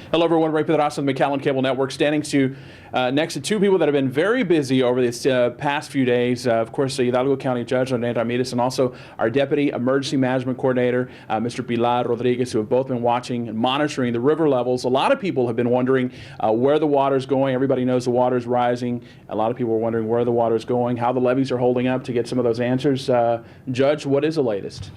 Hello, everyone. Ray Pedraza, the McAllen Cable Network, standing next to two people that have been very busy over this past few days. Of course, the Hidalgo County Judge, Rene, Ramirez, and also our Deputy Emergency Management Coordinator, Mr. Pilar Rodriguez, who have both been watching and monitoring the river levels. A lot of people have been wondering where the water is going. Everybody knows the water is rising. A lot of people are wondering where the water is going, how the levees are holding up. To get some of those answers, Judge, what is the latest?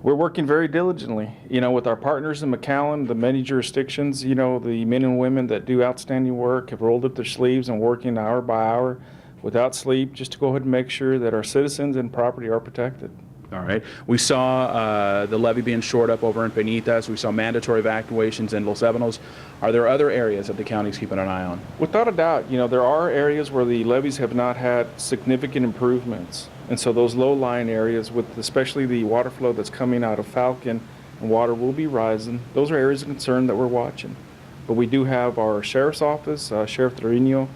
We're working very diligently, with our partners in McAllen, the many jurisdictions, the men and women that do outstanding work have rolled up their sleeves and working hour by hour without sleep just to go ahead and make sure that our citizens and property are protected. All right. We saw the levee being shored up over in Penitas. We saw mandatory evacuations in Los Ebanos. Are there other areas that the county's keeping an eye on? Without a doubt, there are areas where the levees have not had significant improvements. And so those low-lying areas, with especially the water flow that's coming out of Falcon, and water will be rising, those are areas of concern that we're watching. But we do have our sheriff's office, Sheriff Rene, our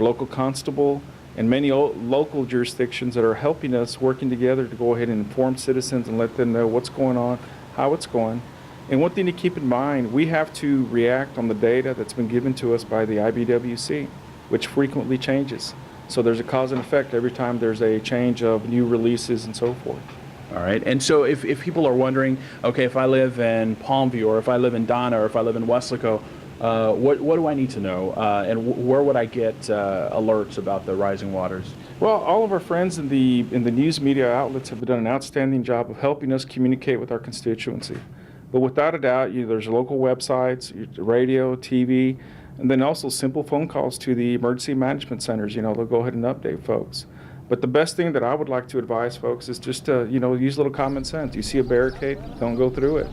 local constable, and many local jurisdictions that are helping us, working together to go ahead and inform citizens and let them know what's going on, how it's going. And one thing to keep in mind, we have to react on the data that's been given to us by the IBWC, which frequently changes. So there's a cause and effect every time there's a change of new releases and so forth. All right. And so if people are wondering, okay, if I live in Palmview, or if I live in Donna, or if I live in Weslaco, what do I need to know? And where would I get alerts about the rising waters? Well, all of our friends in the news media outlets have done an outstanding job of helping us communicate with our constituency. But without a doubt, there's local websites, radio, TV, and then also simple phone calls to the emergency management centers. They'll go ahead and update folks. But the best thing that I would like to advise folks is just to, use a little common sense. You see a barricade, don't go through it.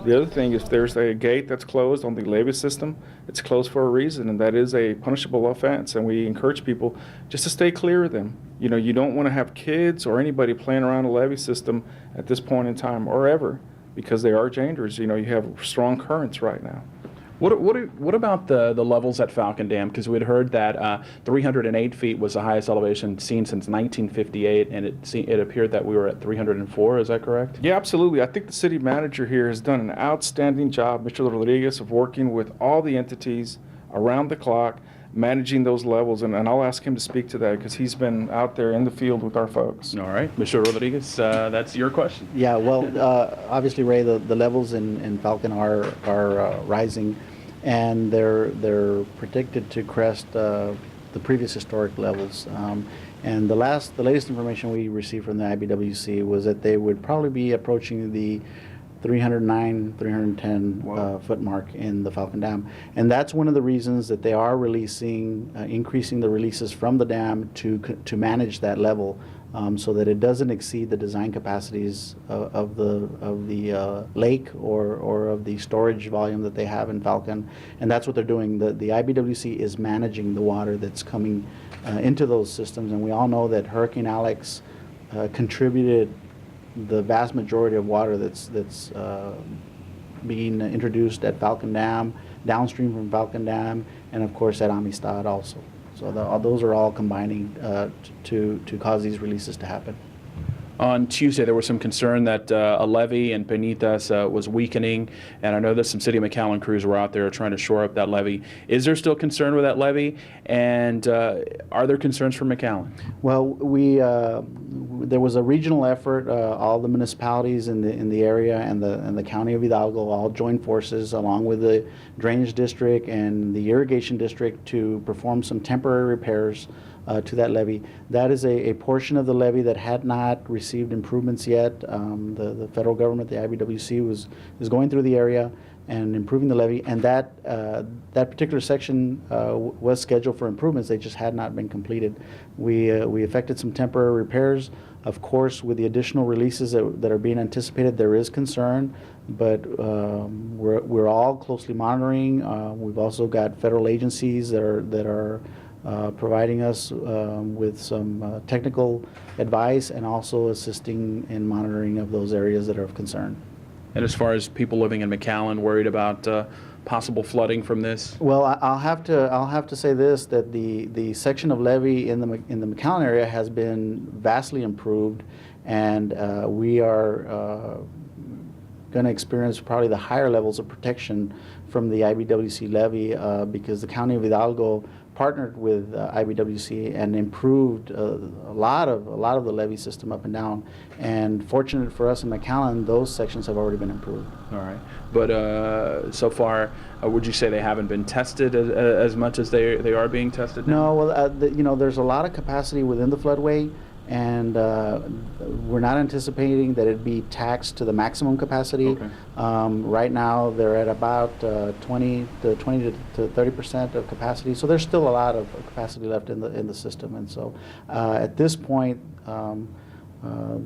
The other thing is, if there's a gate that's closed on the levee system, it's closed for a reason, and that is a punishable offense. And we encourage people just to stay clear of them. You don't want to have kids or anybody playing around a levee system at this point in time or ever, because they are dangerous. You have strong currents right now. What about the levels at Falcon Dam? Because we'd heard that 308 feet was the highest elevation seen since 1958, and it appeared that we were at 304. Is that correct? Yeah, absolutely. I think the city manager here has done an outstanding job, Mr. Rodriguez, of working with all the entities around the clock, managing those levels, and I'll ask him to speak to that because he's been out there in the field with our folks. All right, Mr. Rodriguez, that's your question. Yeah, well, obviously, Ray, the levels in Falcon are rising, and they're predicted to crest the previous historic levels. And the latest information we received from the IBWC was that they would probably be approaching the 309, 310 foot mark in the Falcon Dam. And that's one of the reasons that they are increasing the releases from the dam to manage that level, so that it doesn't exceed the design capacities of the lake or of the storage volume that they have in Falcon. And that's what they're doing. The IBWC is managing the water that's coming into those systems. And we all know that Hurricane Alex contributed the vast majority of water that's being introduced at Falcon Dam, downstream from Falcon Dam, and of course at Amistad also. So those are all combining to cause these releases to happen. On Tuesday, there was some concern that a levee in Penitas was weakening, and I know that some City of McAllen crews were out there trying to shore up that levee. Is there still concern with that levee, and are there concerns for McAllen? Well, there was a regional effort. All the municipalities in the area and the county of Hidalgo all joined forces, along with the drainage district and the irrigation district, to perform some temporary repairs to that levee. That is a portion of the levee that had not received improvements yet. The federal government, the IBWC, is going through the area and improving the levee, and that particular section was scheduled for improvements. They just had not been completed. We effected some temporary repairs. Of course, with the additional releases that are being anticipated, there is concern, but we're all closely monitoring. We've also got federal agencies that are providing us with some technical advice and also assisting in monitoring of those areas that are of concern. And as far as people living in McAllen worried about possible flooding from this? Well, I'll have to say this, that the section of levee in the McAllen area has been vastly improved, and we are going to experience probably the higher levels of protection from the IBWC levy because the County of Hidalgo partnered with IBWC and improved a lot of the levee system up and down. And fortunate for us in McAllen, those sections have already been improved. All right. But so far, would you say they haven't been tested as much as they are being tested now? No, well, you know, there's a lot of capacity within the floodway, and we're not anticipating that it'd be taxed to the maximum capacity. Okay. Right now, they're at about 20 to 30% of capacity, so there's still a lot of capacity left in the system. And so, at this point,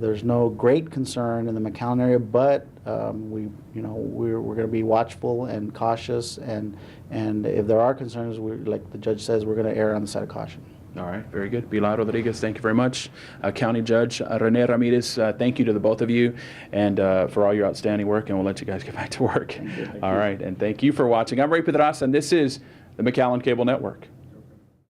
there's no great concern in the McAllen area, but we're going to be watchful and cautious, and if there are concerns, like the judge says, we're going to err on the side of caution. All right, very good. Pilar Rodriguez, thank you very much. County Judge Rene Ramirez, thank you to the both of you and for all your outstanding work, and we'll let you guys get back to work. Thank you. All right, and thank you for watching. I'm Ray Pedras, and this is the McAllen Cable Network.